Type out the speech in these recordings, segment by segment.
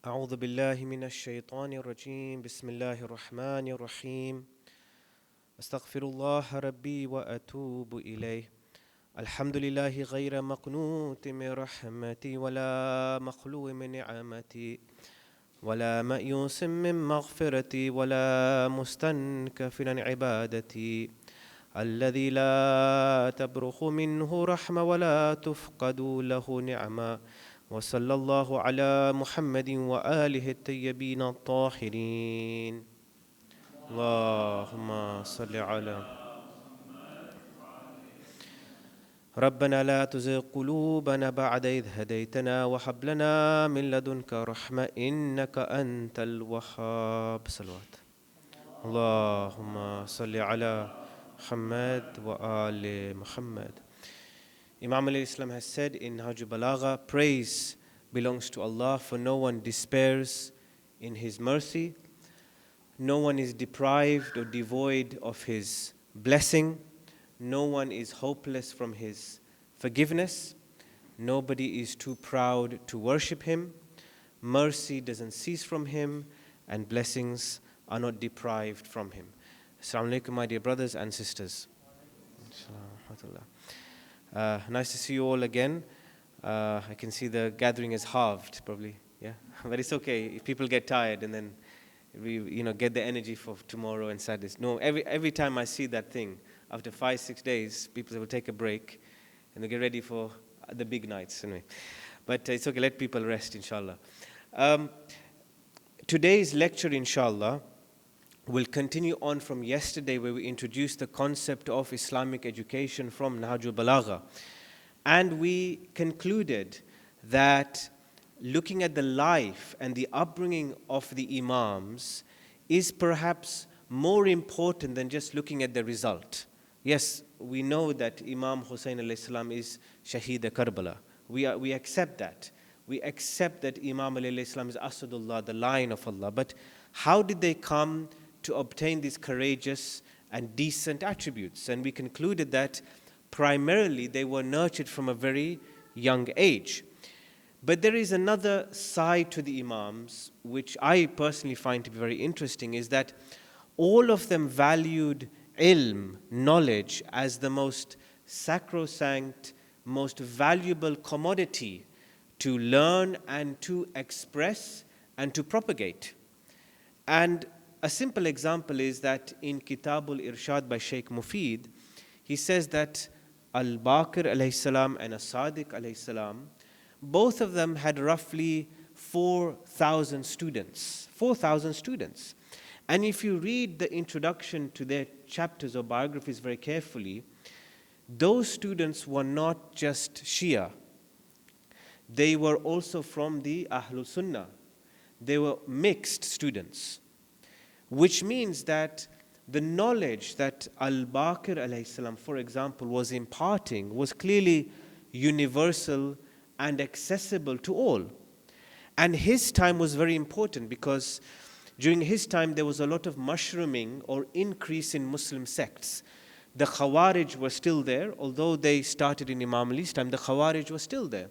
أعوذ بالله من الشيطان الرجيم بسم الله الرحمن الرحيم أستغفر الله ربي وأتوب إليه الحمد لله غير مقنوط من رحمتي ولا مخلو من نعمتي ولا مأيوس من مغفرتي ولا مستنكف عن عبادتي الذي لا تبرخ منه رحمة ولا تفقد له نعمة وصلى الله على محمد وآله الطيبين الطاهرين اللهم صل على ربنا لا تزغ قلوبنا بعد إذ هديتنا وهب لنا من لدنك رحمة إنك أنت الوهاب صلوات اللهم صل على Muhammad wa ali Muhammad. Imam al-Islam has said in Hajj Balagha, praise belongs to Allah, for no one despairs in His mercy, no one is deprived or devoid of His blessing, no one is hopeless from His forgiveness, nobody is too proud to worship Him, mercy doesn't cease from Him, and blessings are not deprived from Him. Assalamu alaikum, my dear brothers and sisters. Nice to see you all again. I can see the gathering is halved, probably, yeah. But it's okay if people get tired, and then we, get the energy for tomorrow and Saturdays. No, every time I see that thing, after 5-6 days, people will take a break and they get ready for the big nights anyway. But it's okay. Let people rest, inshallah. Today's lecture, inshallah, we'll continue on from yesterday, where we introduced the concept of Islamic education from Nahjul Balagha. And we concluded that looking at the life and the upbringing of the Imams is perhaps more important than just looking at the result. Yes, we know that Imam Hussein alayhi salam is Shaheed Karbala. We accept that. We accept that Imam alayhi salam is Asadullah, the lion of Allah. But how did they come to obtain these courageous and decent attributes? And we concluded that primarily they were nurtured from a very young age. But there is another side to the Imams, which I personally find to be very interesting, is that all of them valued ilm, knowledge, as the most sacrosanct, most valuable commodity to learn and to express and to propagate. And a simple example is that in Kitabul Irshad by Shaykh Mufid, he says that Al-Baqir alayhi salam and As-Sadiq alayhi salam, both of them had roughly 4,000 students. 4,000 students. And if you read the introduction to their chapters or biographies very carefully, those students were not just Shia. They were also from the Ahlul Sunnah. They were mixed students, which means that the knowledge that Al-Baqir alayhi salam, for example, was imparting was clearly universal and accessible to all. And his time was very important, because during his time there was a lot of mushrooming or increase in Muslim sects. The Khawarij were still there, although they started in Imam Ali's time, the Khawarij were still there.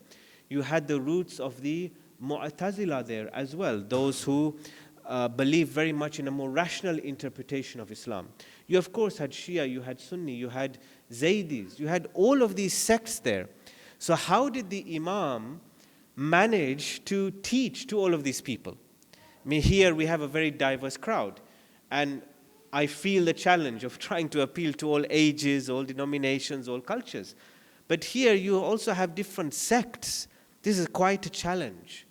You had the roots of the Mu'tazila there as well, those who believe very much in a more rational interpretation of Islam. You of course had Shia, you had Sunni, you had Zaydis, you had all of these sects there. So how did the Imam manage to teach to all of these people? I mean, here we have a very diverse crowd, and I feel the challenge of trying to appeal to all ages, all denominations, all cultures. But here you also have different sects. This is quite a challenge,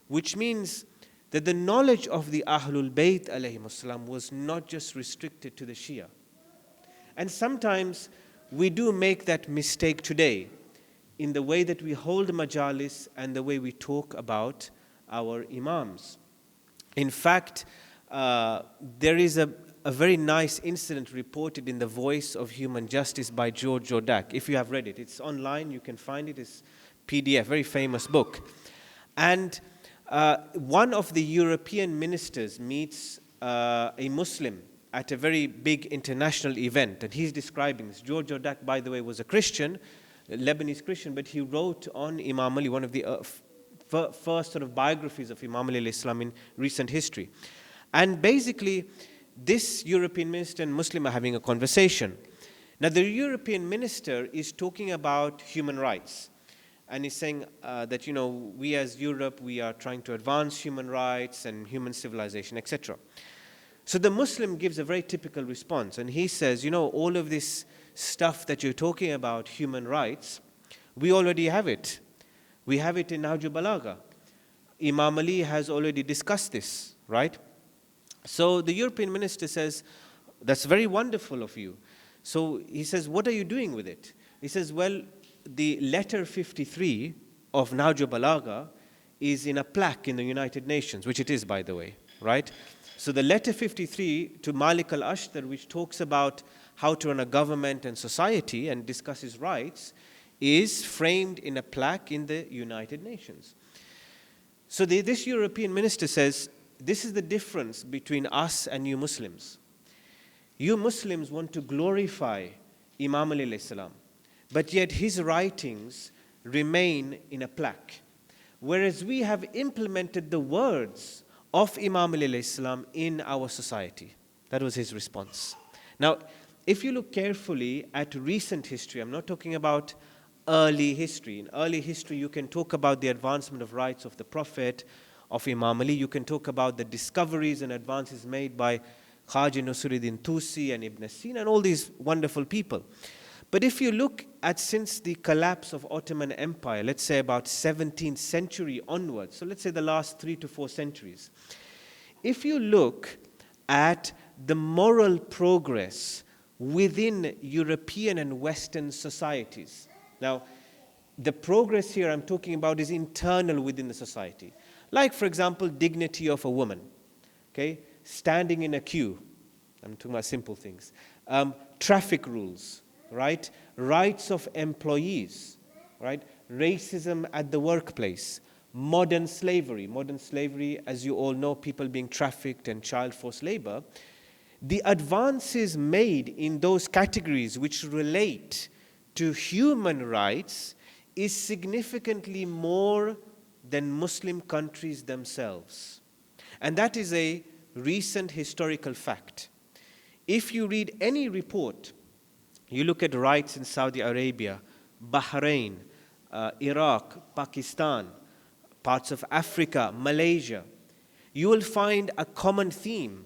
which means that the knowledge of the Ahlul Bayt alayhimus salam was not just restricted to the Shia. And sometimes we do make that mistake today in the way that we hold majalis and the way we talk about our Imams. In fact, there is a very nice incident reported in The Voice of Human Justice by George Jordak. If you have read it, it's online, you can find it, it's PDF, very famous book. And one of the European ministers meets a Muslim at a very big international event, and he's describing this. George Jordak, by the way, was a Christian, a Lebanese Christian, but he wrote on Imam Ali, one of the first sort of biographies of Imam Ali alayhi Islam in recent history. And basically, this European minister and Muslim are having a conversation. Now, the European minister is talking about human rights. And he's saying that, we as Europe, we are trying to advance human rights and human civilization, etc. So the Muslim gives a very typical response. And he says, all of this stuff that you're talking about, human rights, we already have it. We have it in Nahj al-Balagha. Imam Ali has already discussed this, right? So the European minister says, that's very wonderful of you. So he says, what are you doing with it? He says, well, the letter 53 of Nahj al-Balagha is in a plaque in the United Nations, which it is, by the way, right? So the letter 53 to Malik al-Ashtar, which talks about how to run a government and society and discusses rights, is framed in a plaque in the United Nations. So this European minister says, this is the difference between us and you Muslims. You Muslims want to glorify Imam Ali alayhi salam, but yet his writings remain in a plaque. Whereas we have implemented the words of Imam Ali alayhi salam in our society. That was his response. Now, if you look carefully at recent history, I'm not talking about early history. In early history, you can talk about the advancement of rights of the Prophet, of Imam Ali. You can talk about the discoveries and advances made by Khaji Nasruddin Tusi and Ibn Sina and all these wonderful people. But if you look at since the collapse of Ottoman Empire, let's say about 17th century onwards, so let's say the last 3 to 4 centuries, if you look at the moral progress within European and Western societies, now the progress here I'm talking about is internal within the society. Like, for example, dignity of a woman, okay? Standing in a queue, I'm talking about simple things. Traffic rules, right? Rights of employees, right? Racism at the workplace. Modern slavery, as you all know, people being trafficked and child forced labor. The advances made in those categories which relate to human rights is significantly more than Muslim countries themselves. And that is a recent historical fact. If you read any report, you look at rights in Saudi Arabia, Bahrain, Iraq, Pakistan, parts of Africa, Malaysia, you will find a common theme.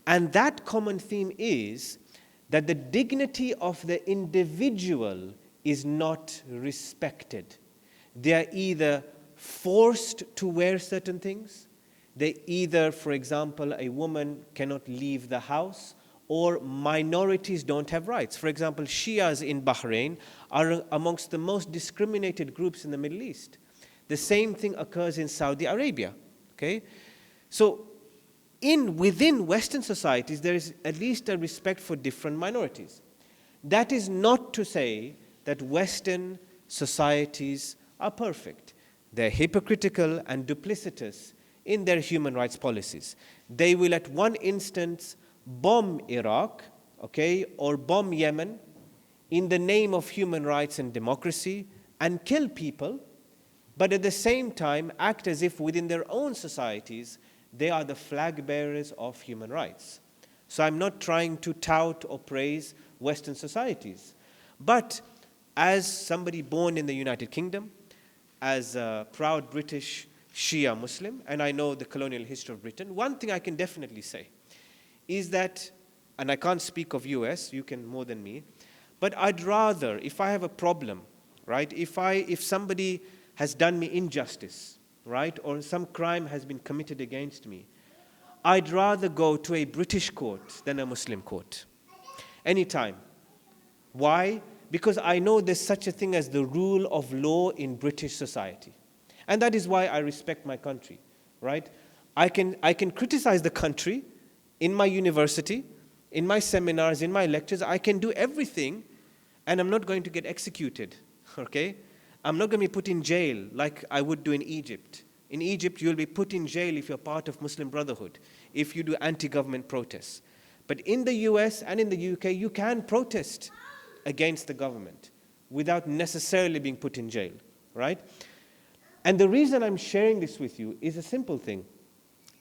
And that common theme is that the dignity of the individual is not respected. They are either forced to wear certain things. They either, for example, a woman cannot leave the house, or minorities don't have rights. For example, Shias in Bahrain are amongst the most discriminated groups in the Middle East. The same thing occurs in Saudi Arabia. Okay? So within Western societies, there is at least a respect for different minorities. That is not to say that Western societies are perfect. They're hypocritical and duplicitous in their human rights policies. They will at one instance bomb Iraq, okay, or bomb Yemen in the name of human rights and democracy and kill people, but at the same time act as if within their own societies they are the flag bearers of human rights. So I'm not trying to tout or praise Western societies, but as somebody born in the United Kingdom, as a proud British Shia Muslim, and I know the colonial history of Britain, one thing I can definitely say is that, and I can't speak of US, you can more than me, but I'd rather, if I have a problem, right, if somebody has done me injustice, right, or some crime has been committed against me, I'd rather go to a British court than a Muslim court. Anytime. Why? Because I know there's such a thing as the rule of law in British society. And that is why I respect my country, right? I can criticize the country in my university, in my seminars, in my lectures. I can do everything, and I'm not going to get executed, okay? I'm not going to be put in jail like I would do in Egypt. In Egypt, you'll be put in jail if you're part of Muslim Brotherhood, if you do anti-government protests. But in the US and in the UK, you can protest against the government without necessarily being put in jail, right? And the reason I'm sharing this with you is a simple thing.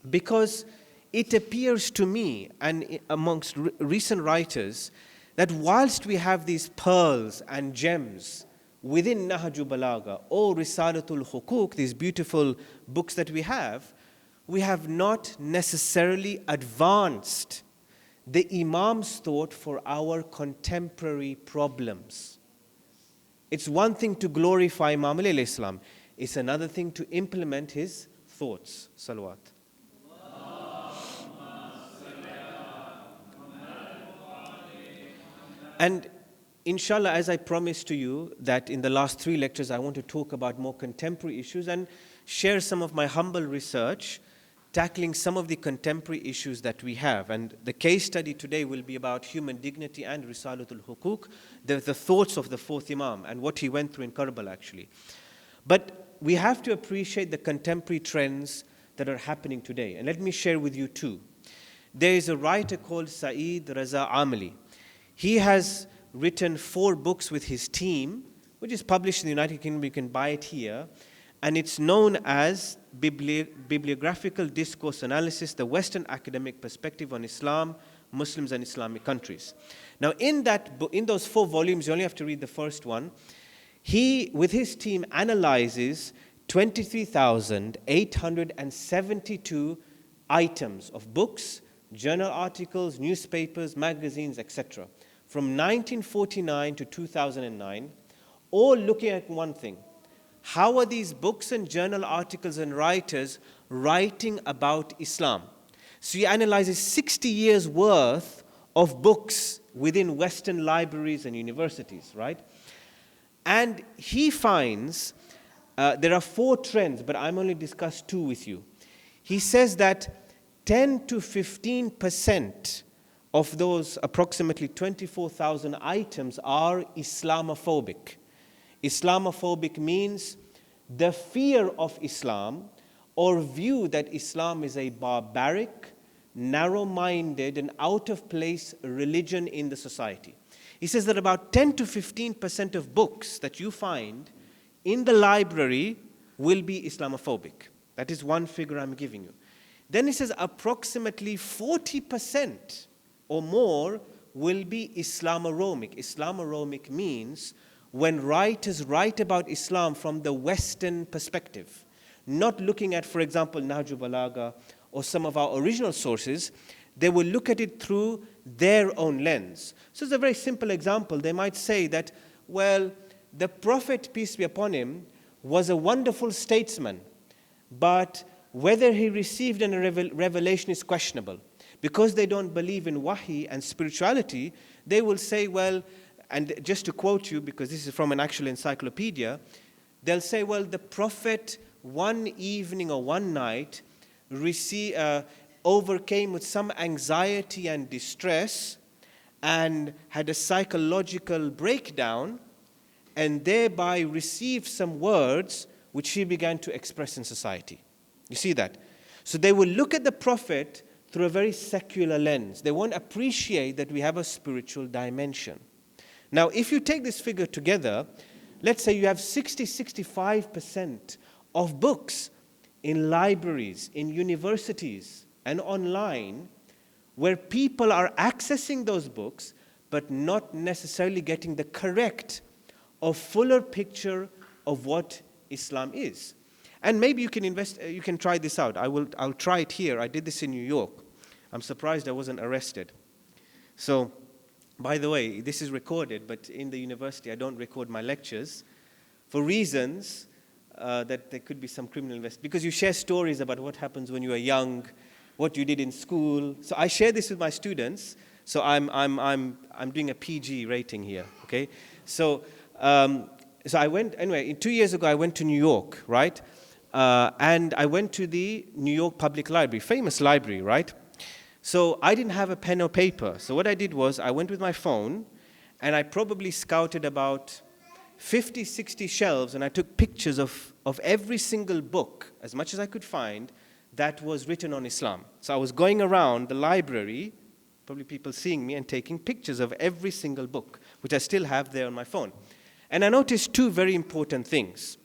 Because it appears to me, and amongst recent writers, that whilst we have these pearls and gems within Nahju Balagha or Risalatul Hukuk, these beautiful books that we have not necessarily advanced the Imam's thought for our contemporary problems. It's one thing to glorify Imam Ali alayhi salam. It's another thing to implement his thoughts. Salawat. And inshallah, as I promised to you that in the last 3 lectures I want to talk about more contemporary issues and share some of my humble research tackling some of the contemporary issues that we have. And the case study today will be about human dignity and Risalatul Hukuk, the thoughts of the 4th Imam and what he went through in Karbala actually. But we have to appreciate the contemporary trends that are happening today. And let me share with you 2. There is a writer called Saeed Raza Amali. He has written 4 books with his team, which is published in the United Kingdom. You can buy it here. And it's known as Bibliographical Discourse Analysis, the Western Academic Perspective on Islam, Muslims and Islamic Countries. Now in those 4 volumes, you only have to read the first one. He, with his team, analyzes 23,872 items of books, journal articles, newspapers, magazines, etc. from 1949 to 2009, all looking at one thing. How are these books and journal articles and writers writing about Islam? So he analyzes 60 years worth of books within Western libraries and universities, right? And he finds there are 4 trends, but I'm only discussed 2 with you. He says that 10 to 15% of those approximately 24,000 items are Islamophobic. Islamophobic means the fear of Islam or view that Islam is a barbaric, narrow-minded and out-of-place religion in the society. He says that about 10 to 15% of books that you find in the library will be Islamophobic. That is one figure I'm giving you. Then he says approximately 40% or more will be Islamoromic. Islamoromic means when writers write about Islam from the Western perspective, not looking at, for example, Nahju Balagha or some of our original sources, they will look at it through their own lens. So it's a very simple example. They might say that, well, the Prophet, peace be upon him, was a wonderful statesman, but whether he received a revelation is questionable. Because they don't believe in wahi and spirituality, they will say, well, and just to quote you, because this is from an actual encyclopedia, they'll say, well, the Prophet one evening or one night overcame with some anxiety and distress and had a psychological breakdown and thereby received some words which he began to express in society. You see that? So they will look at the Prophet through a very secular lens. They won't appreciate that we have a spiritual dimension. Now, if you take this figure together, let's say you have 65% of books in libraries, in universities, and online, where people are accessing those books, but not necessarily getting the correct or fuller picture of what Islam is. And maybe you can try this out. I'll try it here. I did this in New York. I'm surprised I wasn't arrested. So, by the way, this is recorded, but in the university I don't record my lectures for reasons that there could be some criminal investigation. Because you share stories about what happens when you are young, what you did in school. So I share this with my students. So I'm doing a PG rating here. Okay. So I went anyway. 2 years ago I went to New York, right? And I went to the New York Public Library, famous library, right? So I didn't have a pen or paper. So what I did was I went with my phone and I probably scouted about 50, 60 shelves and I took pictures of every single book, as much as I could find, that was written on Islam. So I was going around the library, probably people seeing me, and taking pictures of every single book, which I still have there on my phone. And I noticed 2 very important things.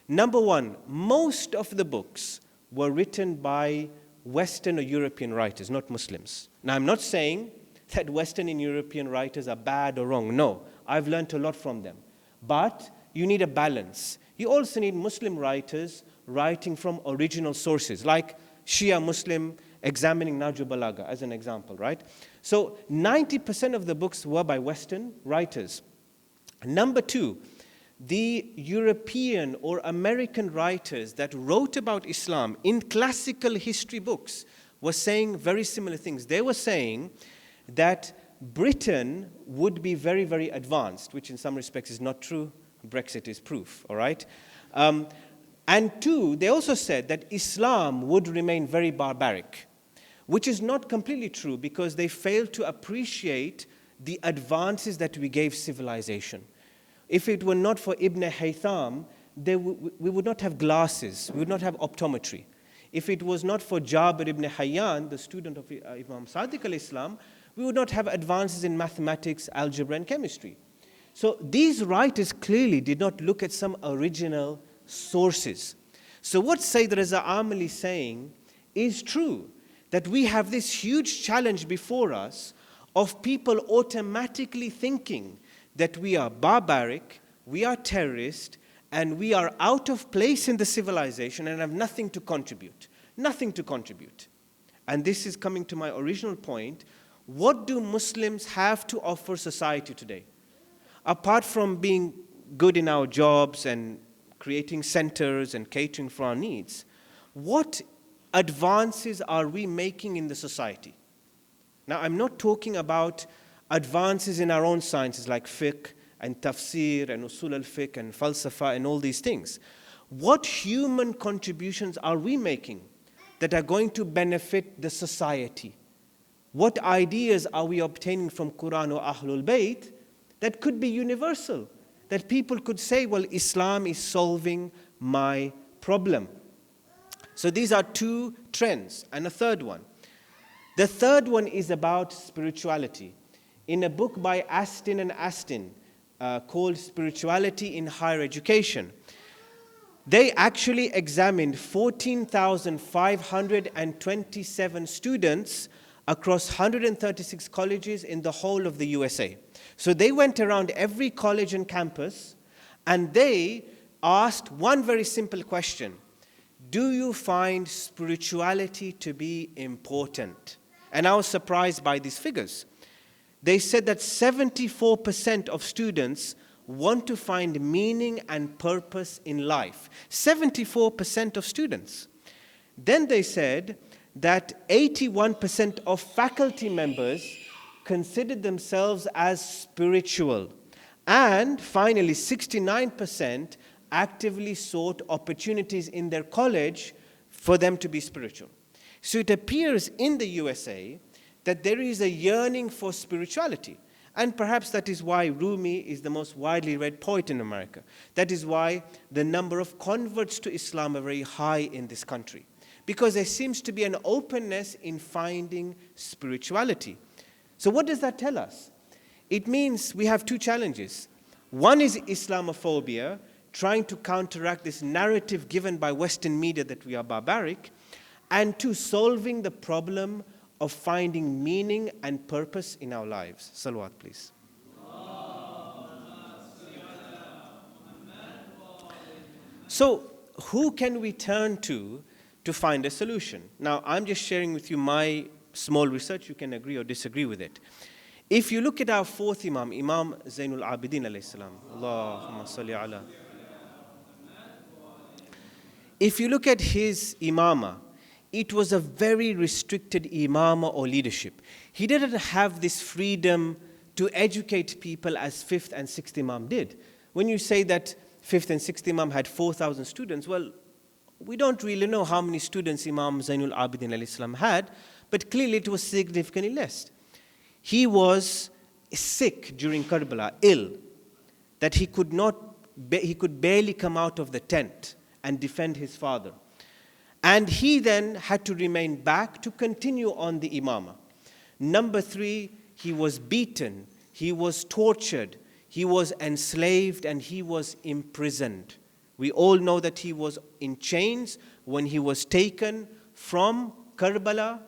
Number one, most of the books were written by Western or European writers, not Muslims. Now, I'm not saying that Western and European writers are bad or wrong. No, I've learned a lot from them. But you need a balance. You also need Muslim writers writing from original sources, like Shia Muslim examining Nahjul Balagha as an example, right? So 90% of the books were by Western writers. Number two, the European or American writers that wrote about Islam in classical history books were saying very similar things. They were saying that Britain would be very, very advanced, which in some respects is not true. Brexit is proof, all right? And two, they also said that Islam would remain very barbaric, which is not completely true because they failed to appreciate the advances that we gave civilization. If it were not for Ibn Haytham, we would not have glasses, we would not have optometry. If it was not for Jabir ibn Hayyan, the student of Imam Sadiq al-Islam, we would not have advances in mathematics, algebra, and chemistry. So these writers clearly did not look at some original sources. So what Sayyid Raza Amali is saying is true, that we have this huge challenge before us of people automatically thinking that we are barbaric, we are terrorist, and we are out of place in the civilization and have nothing to contribute. Nothing to contribute. And this is coming to my original point. What do Muslims have to offer society today? Apart from being good in our jobs and creating centers and catering for our needs, what advances are we making in the society? Now, I'm not talking about advances in our own sciences like fiqh and tafsir and usul al-fiqh and falsafa and all these things. What human contributions are we making that are going to benefit the society? What ideas are we obtaining from Qur'an or Ahlul Bayt that could be universal? That people could say, well, Islam is solving my problem. So these are two trends. And a third one. The third one is about spirituality. In a book by Astin and Astin called Spirituality in Higher Education, they actually examined 14,527 students across 136 colleges in the whole of the USA. So they went around every college and campus and they asked one very simple question. Do you find spirituality to be important? And I was surprised by these figures. They said that 74% of students want to find meaning and purpose in life. 74% of students. Then they said that 81% of faculty members considered themselves as spiritual. And finally, 69% actively sought opportunities in their college for them to be spiritual. So it appears in the USA that there is a yearning for spirituality. And perhaps that is why Rumi is the most widely read poet in America. That is why the number of converts to Islam are very high in this country. Because there seems to be an openness in finding spirituality. So what does that tell us? It means we have two challenges. One is Islamophobia, trying to counteract this narrative given by Western media that we are barbaric, and two, solving the problem of finding meaning and purpose in our lives. Salawat, please. So, who can we turn to find a solution? Now, I'm just sharing with you my small research. You can agree or disagree with it. If you look at our fourth Imam, Imam Zainul Abidin alayhi salam, Allahumma salli ala. If you look at his imama, it was a very restricted imama or leadership. He didn't have this freedom to educate people as fifth and sixth Imam did. When you say that fifth and sixth Imam had 4,000 students, well, we don't really know how many students Imam Zainul Abidin alayhi salam had, but clearly it was significantly less. He was sick during Karbala, ill, that he could barely come out of the tent and defend his father. And he then had to remain back to continue on the imamah. Number three, he was beaten, he was tortured, he was enslaved, and he was imprisoned We all know that he was in chains when he was taken from Karbala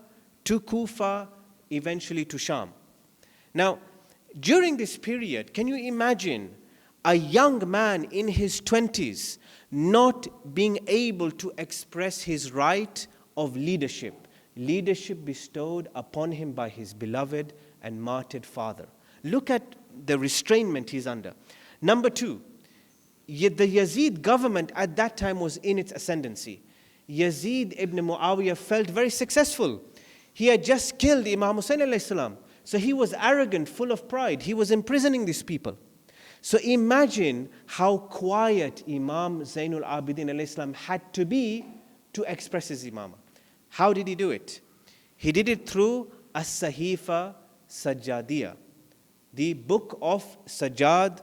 to Kufa, eventually to Sham. Now, during this period, can you imagine a young man in his 20s not being able to express his right of leadership bestowed upon him by his beloved and martyred father? Look at the restrainment he's under. Number two, the Yazid government at that time was in its ascendancy. Yazid ibn Muawiyah felt very successful. He had just killed Imam Hussain alayhi salam. So he was arrogant, full of pride. He was imprisoning these people. So imagine how quiet Imam Zainul Abidin alayhi salam had to be to express his imamah. How did he do it? He did it through As-Sahifa Sajjadiyah, the book of Sajjad,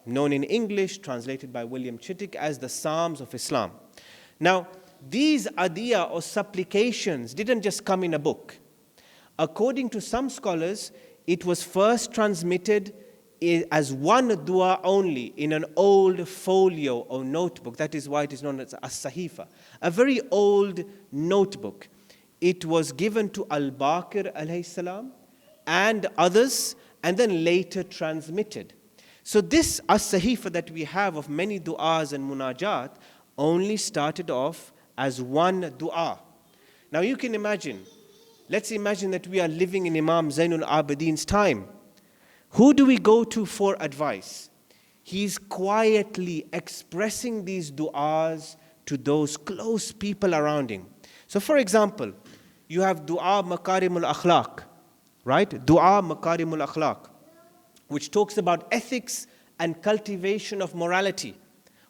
known in English, translated by William Chittick as the Psalms of Islam. Now, these adiyah or supplications didn't just come in a book. According to some scholars, it was first transmitted as one dua only in an old folio or notebook. That is why it is known as As-Sahifa, a very old notebook. It was given to Al-Baqir alayhi salam and others, and then later transmitted. So this As-Sahifa that we have of many du'as and munajat only started off as one dua. Now you can imagine, let's imagine that we are living in Imam Zainul Abidin's time. Who do we go to for advice? He's quietly expressing these du'as to those close people around him. So for example, you have Dua Makarimul Akhlaq, right? Dua Makarimul Akhlaq, which talks about ethics and cultivation of morality.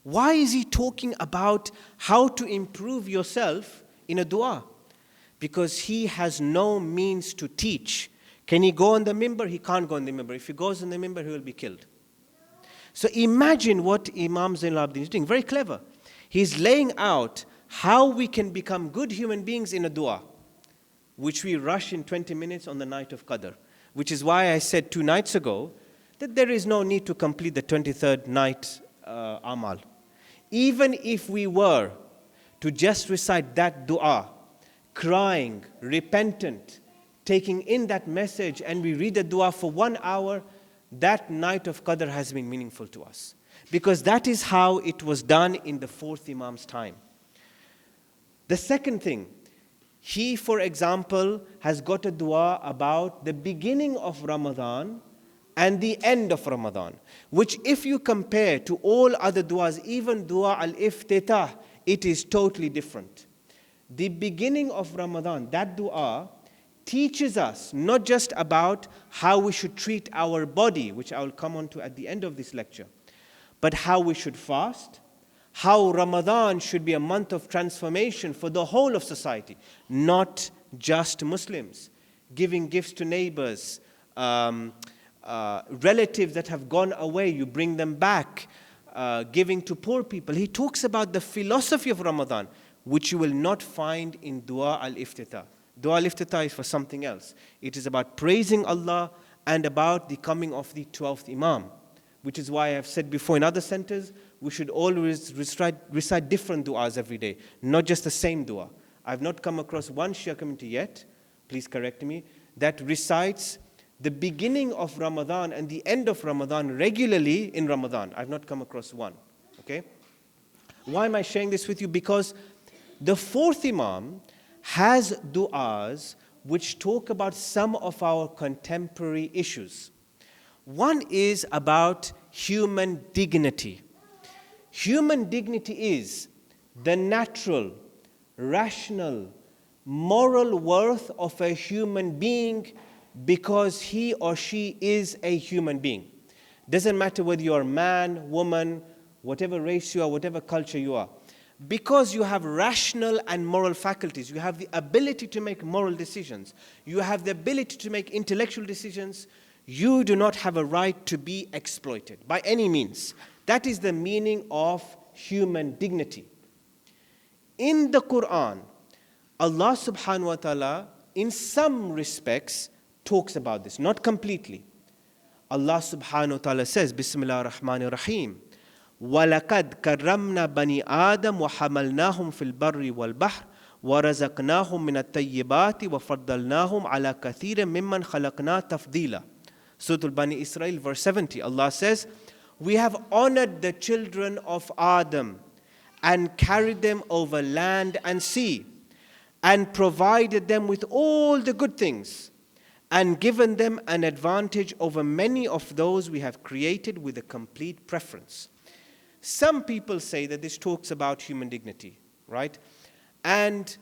Why is he talking about how to improve yourself in a dua? Because he has no means to teach. Can he go on the mimbar? He can't go on the mimbar. If he goes on the mimbar, he will be killed. So imagine what Imam Zainul Abidin is doing. Very clever. He's laying out how we can become good human beings in a dua, which we rush in 20 minutes on the night of Qadr. Which is why I said 2 nights ago that there is no need to complete the 23rd night amal. Even if we were to just recite that dua, crying, repentant, taking in that message, and we read the dua for 1 hour, that night of Qadr has been meaningful to us. Because that is how it was done in the 4th Imam's time. The second thing, he, for example, has got a dua about the beginning of Ramadan and the end of Ramadan, which if you compare to all other duas, even dua al-iftitah, it is totally different. The beginning of Ramadan, that dua teaches us not just about how we should treat our body, which I will come on to at the end of this lecture, but how we should fast, how Ramadan should be a month of transformation for the whole of society, not just Muslims, giving gifts to neighbors, relatives that have gone away, you bring them back, giving to poor people. He talks about the philosophy of Ramadan, which you will not find in Dua al-Iftitah. Dua al-Iftitah is for something else. It is about praising Allah and about the coming of the 12th Imam, which is why I have said before in other centers, we should always recite different du'as every day, not just the same dua. I have not come across one Shia community yet, please correct me, that recites the beginning of Ramadan and the end of Ramadan regularly in Ramadan. I have not come across one. Okay? Why am I sharing this with you? Because the 4th Imam has du'as which talk about some of our contemporary issues. One is about human dignity. Human dignity is the natural, rational, moral worth of a human being because he or she is a human being. Doesn't matter whether you are man, woman, whatever race you are, whatever culture you are. Because you have rational and moral faculties, you have the ability to make moral decisions, you have the ability to make intellectual decisions, you do not have a right to be exploited by any means. That is the meaning of human dignity. In the Qur'an, Allah subhanahu wa ta'ala, in some respects, talks about this, not completely. Allah subhanahu wa ta'ala says, Bismillah ar-Rahman ar-Rahim, وَلَقَدْ كَرَّمْنَا بَنِي آدَمَ وَحَمَلْنَاهُمْ فِي الْبَرِّ وَالْبَحْرِ وَرَزَقْنَاهُمْ مِنَ الطَّيِّبَاتِ وَفَضَّلْنَاهُمْ عَلَى كَثِيرٍ مِمَّنْ خَلَقْنَا تَفْضِيلًا. Surah Al-Bani Israel, verse 70, Allah says, we have honored the children of Adam and carried them over land and sea and provided them with all the good things and given them an advantage over many of those we have created with a complete preference. Some people say that this talks about human dignity, right? And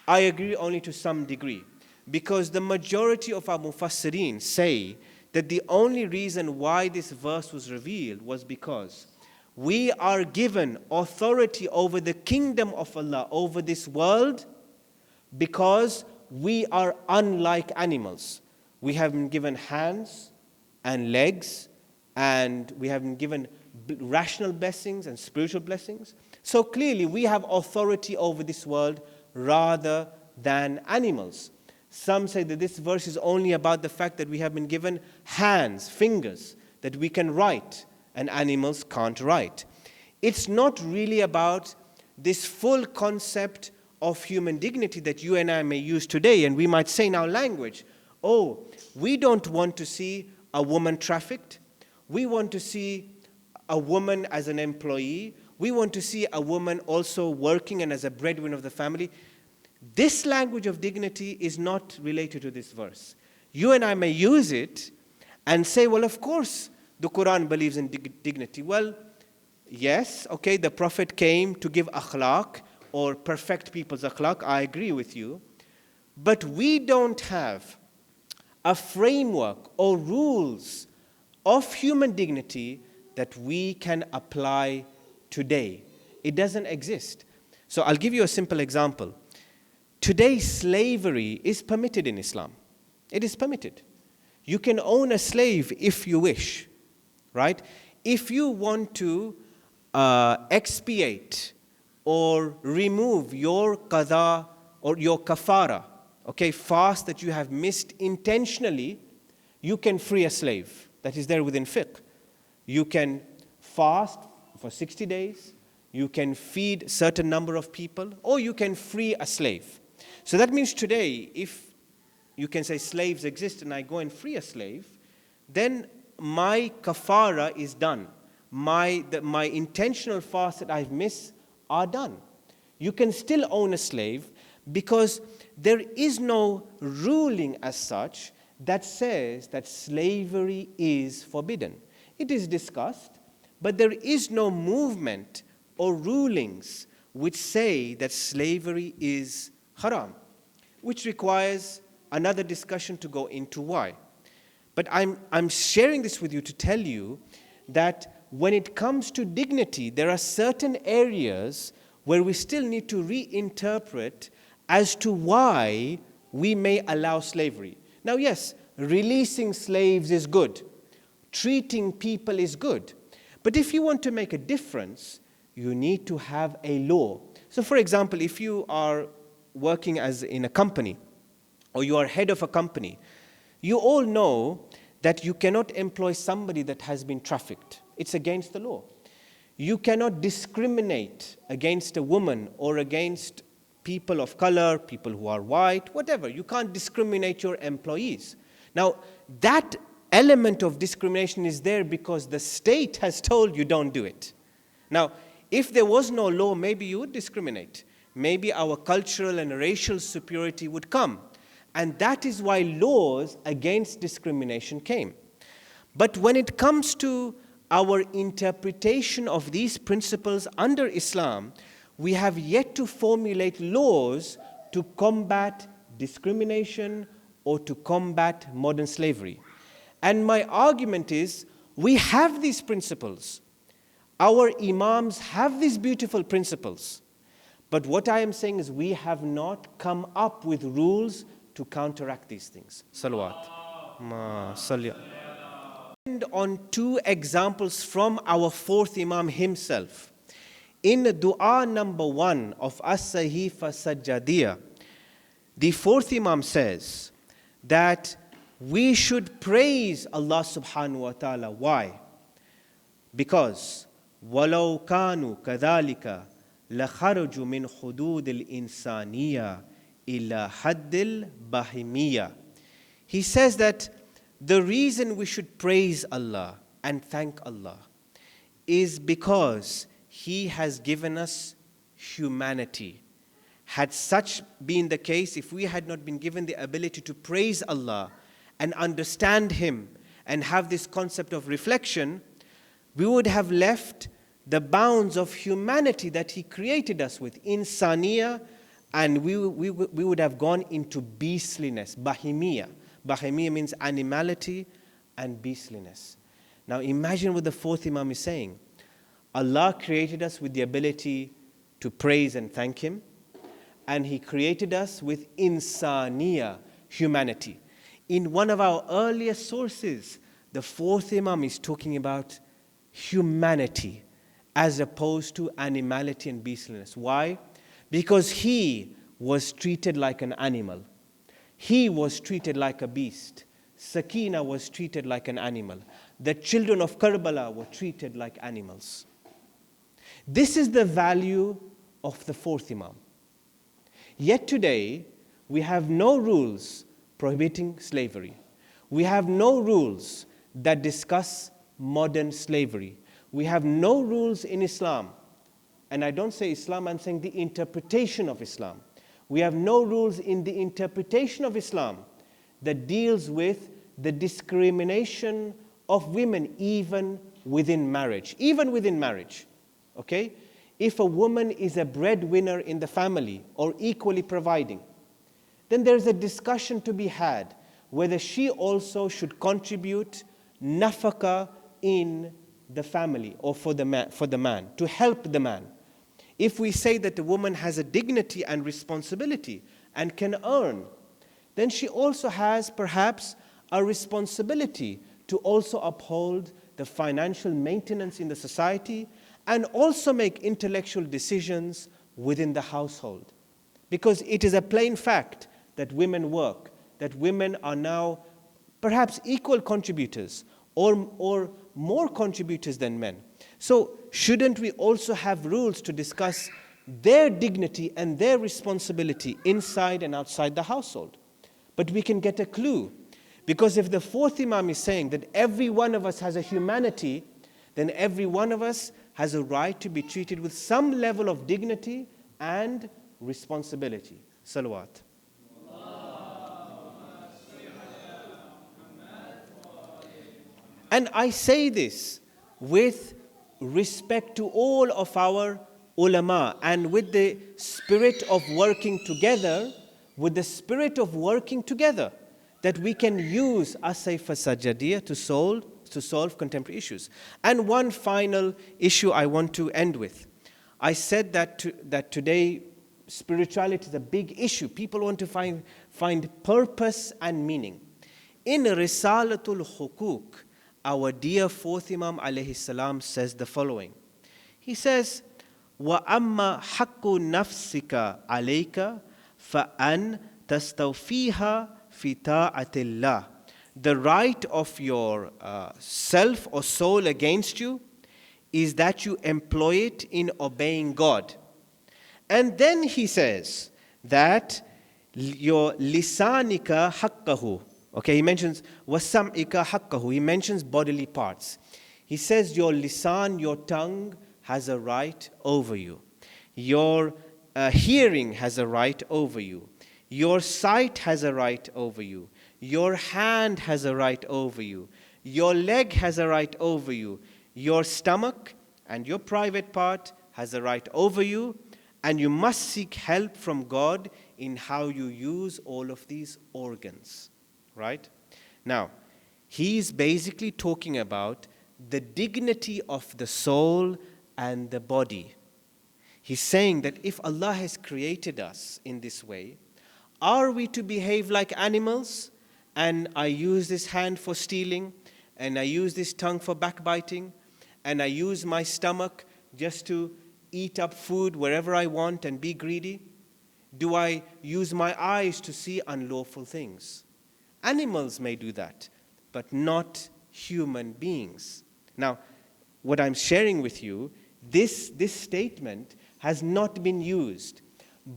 I agree only to some degree, because the majority of our mufassirin say that the only reason why this verse was revealed was because we are given authority over the kingdom of Allah, over this world, because we are unlike animals. We have been given hands and legs, and we have been given rational blessings and spiritual blessings. So clearly we have authority over this world rather than animals. Some say that this verse is only about the fact that we have been given hands, fingers, that we can write, and animals can't write. It's not really about this full concept of human dignity that you and I may use today, and we might say in our language, oh, we don't want to see a woman trafficked. We want to see a woman as an employee. We want to see a woman also working and as a breadwinner of the family. This language of dignity is not related to this verse. You and I may use it and say, well, of course, the Qur'an believes in dignity. Well, yes, okay, the Prophet came to give akhlaq or perfect people's akhlaq. I agree with you. But we don't have a framework or rules of human dignity that we can apply today. It doesn't exist. So I'll give you a simple example. Today, slavery is permitted in Islam. It is permitted. You can own a slave if you wish, right? If you want to expiate or remove your qada or your kafara, okay, fast that you have missed intentionally, you can free a slave. That is there within fiqh. You can fast for 60 days, you can feed a certain number of people, or you can free a slave. So that means today, if you can say slaves exist and I go and free a slave, then my kafara is done. My intentional fast that I've missed are done. You can still own a slave because there is no ruling as such that says that slavery is forbidden. It is discussed, but there is no movement or rulings which say that slavery is haram, which requires another discussion to go into why. But I'm sharing this with you to tell you that when it comes to dignity, there are certain areas where we still need to reinterpret as to why we may allow slavery. Now, yes, releasing slaves is good. Treating people is good. But if you want to make a difference, you need to have a law. So, for example, if you are working as in a company, or you are head of a company, you all know that you cannot employ somebody that has been trafficked. It's against the law. You cannot discriminate against a woman or against people of color, people who are white, whatever. You can't discriminate your employees. Now, that element of discrimination is there because the state has told you don't do it. Now, if there was no law, maybe you would discriminate. Maybe our cultural and racial superiority would come. And that is why laws against discrimination came. But when it comes to our interpretation of these principles under Islam, we have yet to formulate laws to combat discrimination or to combat modern slavery. And my argument is, we have these principles. Our imams have these beautiful principles. But what I am saying is we have not come up with rules to counteract these things. Salawat. And on two examples from our fourth Imam himself. In dua number 1 of As-Sahifa Sajjadiyah, the fourth Imam says that we should praise Allah subhanahu wa ta'ala. Why? Because وَلَوْ كَانُوا كَذَلِكَ لَخَرَجُوا مِنْ حُدُودِ الْإِنسَانِيَّةِ إِلَى حَدِّ الْبَهِيمِيَّةِ. He says that the reason we should praise Allah and thank Allah is because He has given us humanity. Had such been the case, if we had not been given the ability to praise Allah and understand Him and have this concept of reflection, we would have left the bounds of humanity that He created us with, insaniya, and we would have gone into beastliness, bahimiyya. Bahimiyya means animality and beastliness. Now imagine what the fourth Imam is saying. Allah created us with the ability to praise and thank Him, and He created us with insaniya, humanity. In one of our earliest sources, the fourth Imam is talking about humanity as opposed to animality and beastliness. Why? Because He was treated like an animal. He was treated like a beast. Sakina was treated like an animal. The children of Karbala were treated like animals. This is the value of the fourth Imam. Yet today, we have no rules prohibiting slavery. We have no rules that discuss modern slavery. We have no rules in Islam. And I don't say Islam, I'm saying the interpretation of Islam. We have no rules in the interpretation of Islam that deals with the discrimination of women even within marriage. Even within marriage. Okay? If a woman is a breadwinner in the family or equally providing, then there's a discussion to be had whether she also should contribute nafaka in the family or for the man, to help the man. If we say that the woman has a dignity and responsibility and can earn, then she also has perhaps a responsibility to also uphold the financial maintenance in the society and also make intellectual decisions within the household. Because it is a plain fact that women work, that women are now perhaps equal contributors or more contributors than men. So shouldn't we also have rules to discuss their dignity and their responsibility inside and outside the household? But we can get a clue. Because if the fourth Imam is saying that every one of us has a humanity, then every one of us has a right to be treated with some level of dignity and responsibility. Salawat. And I say this with respect to all of our ulama and with the spirit of working together, that we can use Asayfa Sajadiyya to solve contemporary issues. And one final issue I want to end with. I said that today spirituality is a big issue. People want to find purpose and meaning. In Risalatul Hukuk, our dear fourth Imam alayhi salam says the following. He says, وَأَمَّا حَقُّ نَفْسِكَ عَلَيْكَ فَأَنْ تَسْتَوْفِيهَا فِي طَاعَةِ اللَّهِ. The right of your self or soul against you is that you employ it in obeying God. And then he says that your lisanika haqqahu. Okay, he mentions wasam'ika haqqahu. He mentions bodily parts. He says your lisan, your tongue, has a right over you. Your hearing has a right over you. Your sight has a right over you. Your hand has a right over you. Your leg has a right over you. Your stomach and your private part has a right over you. And you must seek help from God in how you use all of these organs. Right? Now, he's basically talking about the dignity of the soul and the body. He's saying that if Allah has created us in this way, are we to behave like animals? And I use this hand for stealing, and I use this tongue for backbiting, and I use my stomach just to eat up food wherever I want and be greedy? Do I use my eyes to see unlawful things? Animals may do that, but not human beings. Now, what I'm sharing with you, this statement has not been used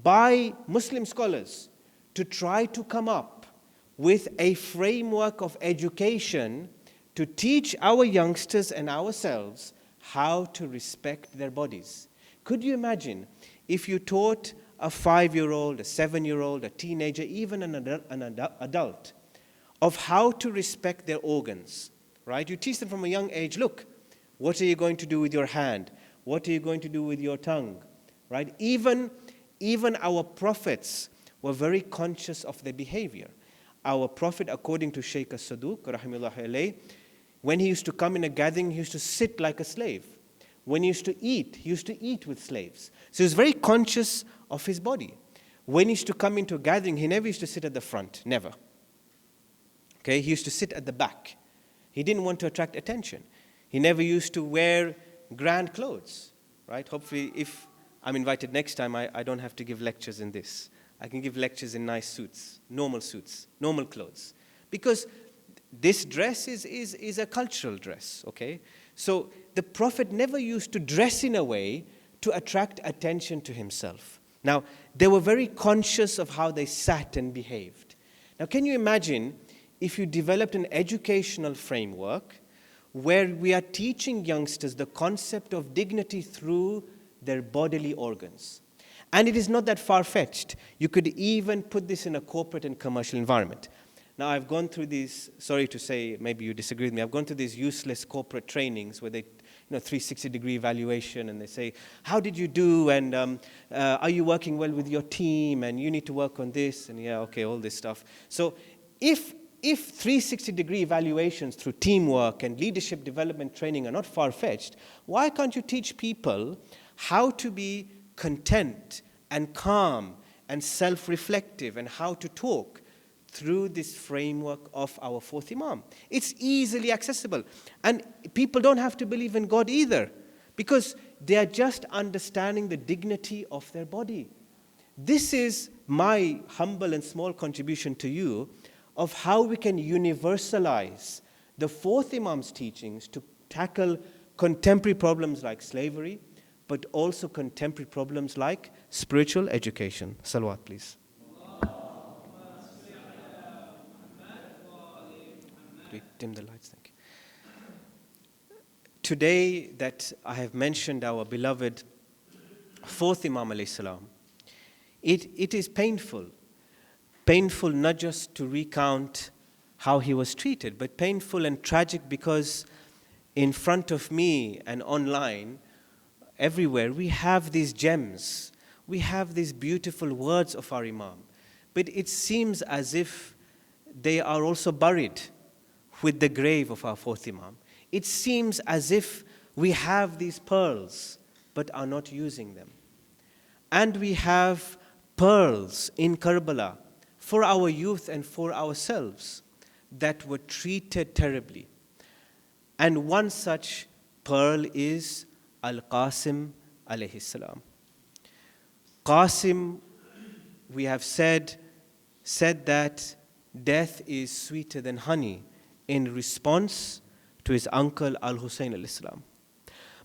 by Muslim scholars to try to come up with a framework of education to teach our youngsters and ourselves how to respect their bodies. Could you imagine if you taught a 5-year-old, a 7-year-old, a teenager, even an adult, of how to respect their organs, right? You teach them from a young age, look, what are you going to do with your hand? What are you going to do with your tongue, right? Even our prophets were very conscious of their behavior. Our prophet, according to Shaykh as-Saduq, rahimahullah alayh, when he used to come in a gathering, he used to sit like a slave. When he used to eat with slaves. So he was very conscious of his body. When he used to come into a gathering, he never used to sit at the front, never. Okay, he used to sit at the back. He didn't want to attract attention. He never used to wear grand clothes, right? Hopefully, if I'm invited next time, I don't have to give lectures in this. I can give lectures in nice suits, normal clothes. Because this dress is a cultural dress, okay? So the Prophet never used to dress in a way to attract attention to himself. Now, they were very conscious of how they sat and behaved. Now, can you imagine if you developed an educational framework where we are teaching youngsters the concept of dignity through their bodily organs? And it is not that far-fetched. You could even put this in a corporate and commercial environment. Now, I've gone through these, sorry to say, maybe you disagree with me, I've gone through these useless corporate trainings where they, 360-degree evaluation, and they say, how did you do, and are you working well with your team, and you need to work on this, and yeah, okay, all this stuff. So if 360-degree evaluations through teamwork and leadership development training are not far-fetched, why can't you teach people how to be content and calm and self-reflective and how to talk through this framework of our fourth Imam? It's easily accessible. And people don't have to believe in God either, because they are just understanding the dignity of their body. This is my humble and small contribution to you of how we can universalize the fourth Imam's teachings to tackle contemporary problems like slavery, but also contemporary problems like spiritual education. Salawat, please. Dim the lights, thank you. Today that I have mentioned our beloved fourth Imam alayhi salam, it is painful not just to recount how he was treated, but painful and tragic because in front of me and online, everywhere, we have these gems. We have these beautiful words of our Imam. But it seems as if they are also buried with the grave of our fourth Imam. It seems as if we have these pearls, but are not using them. And we have pearls in Karbala for our youth and for ourselves that were treated terribly. And one such pearl is Al-Qasim alayhi salam. Qasim, we have said that death is sweeter than honey in response to his uncle Al-Hussein alayhi salam.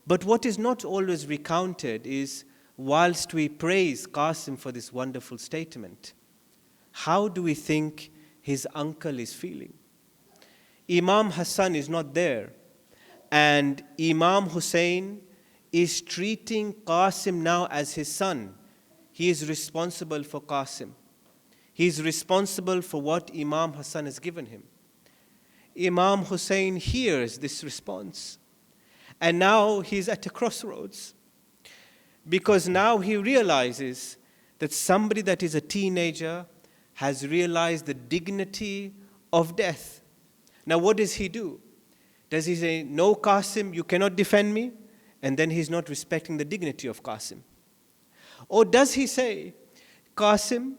But what is not always recounted is, whilst we praise Qasim for this wonderful statement, how do we think his uncle is feeling? Imam Hassan is not there, and Imam Hussein is treating Qasim now as his son. He is responsible for Qasim. He is responsible for what Imam Hassan has given him. Imam Hussein hears this response, and now he's at a crossroads, because now he realizes that somebody that is a teenager has realized the dignity of death. Now what does he do? Does he say, no, Qasim, you cannot defend me? And then he's not respecting the dignity of Qasim. Or does he say, Qasim,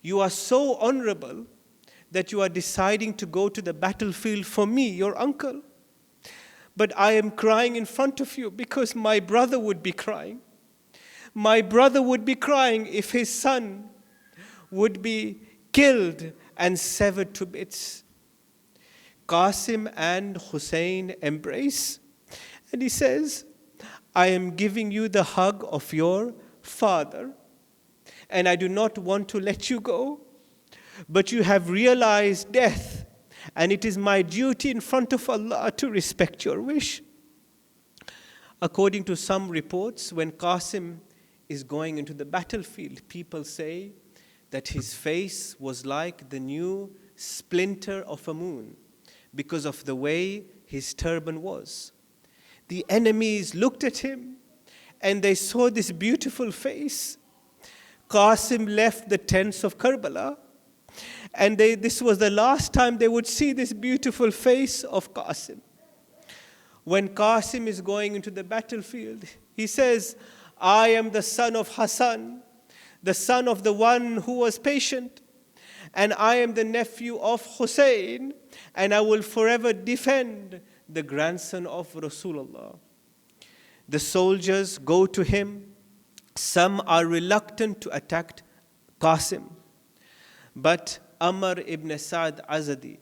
you are so honorable that you are deciding to go to the battlefield for me, your uncle. But I am crying in front of you because my brother would be crying. My brother would be crying if his son would be killed and severed to bits. Qasim and Hussein embrace, And he says, I am giving you the hug of your father, and I do not want to let you go, but you have realized death, and it is my duty in front of Allah to respect your wish. According to some reports, when Qasim is going into the battlefield, people say that his face was like the new splinter of a moon because of the way his turban was. The enemies looked at him and they saw this beautiful face. Qasim left the tents of Karbala, and this was the last time they would see this beautiful face of Qasim. When Qasim is going into the battlefield, he says, I am the son of Hassan, the son of the one who was patient, and I am the nephew of Hussein, and I will forever defend the grandson of Rasulullah. The soldiers go to him. Some are reluctant to attack Qasim. But Amr ibn Sa'd Azadi,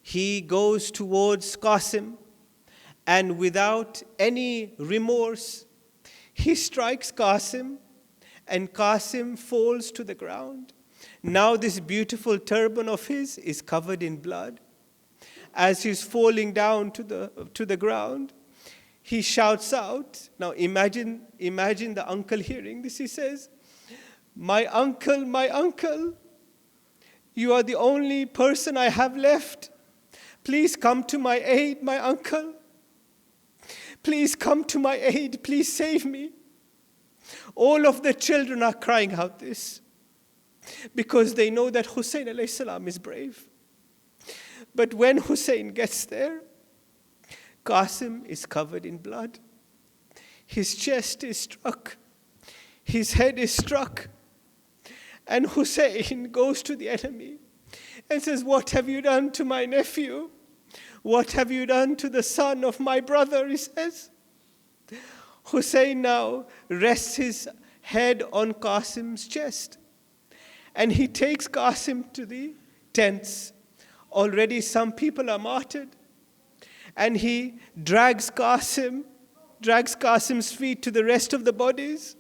he goes towards Qasim, and without any remorse, he strikes Qasim, and Qasim falls to the ground. Now this beautiful turban of his is covered in blood. As he's falling down to the ground, he shouts out. Now imagine the uncle hearing this. He says, my uncle, you are the only person I have left. Please come to my aid, my uncle. Please come to my aid. Please save me. All of the children are crying out this because they know that Hussein alayhi salam is brave. But when Hussein gets there, Qasim is covered in blood. His chest is struck. His head is struck. And Hussein goes to the enemy and says, what have you done to my nephew? What have you done to the son of my brother? He says. Hussein now rests his head on Qasim's chest. And he takes Qasim to the tents. Already some people are martyred. And he drags Qasim's feet to the rest of the bodies.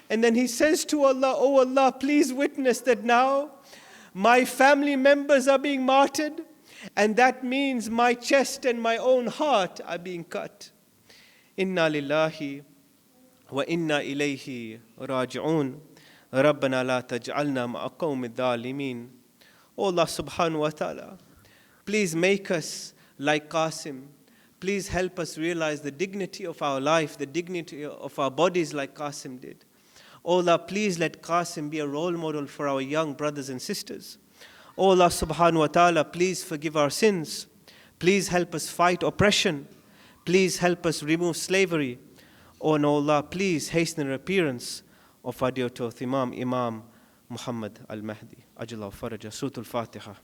And then he says to Allah, oh Allah, please witness that now my family members are being martyred, and that means my chest and my own heart are being cut. Inna lillahi wa inna ilayhi raji'un. Rabbana la taj'alna ma'a qawmi dhalimin. Oh Allah subhanahu wa ta'ala, please make us like Qasim. Please help us realize the dignity of our life, the dignity of our bodies like Qasim did. Oh Allah, please let Qasim be a role model for our young brothers and sisters. Oh Allah subhanahu wa ta'ala, please forgive our sins. Please help us fight oppression. Please help us remove slavery. Oh no, Allah, please hasten the appearance of our dear Imam Muhammad al-Mahdi. Ajallahu faraja. Surah al-Fatiha.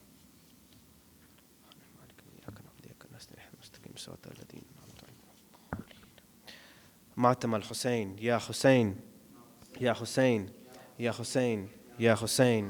ماتم الحسين يا حسين يا حسين يا حسين يا حسين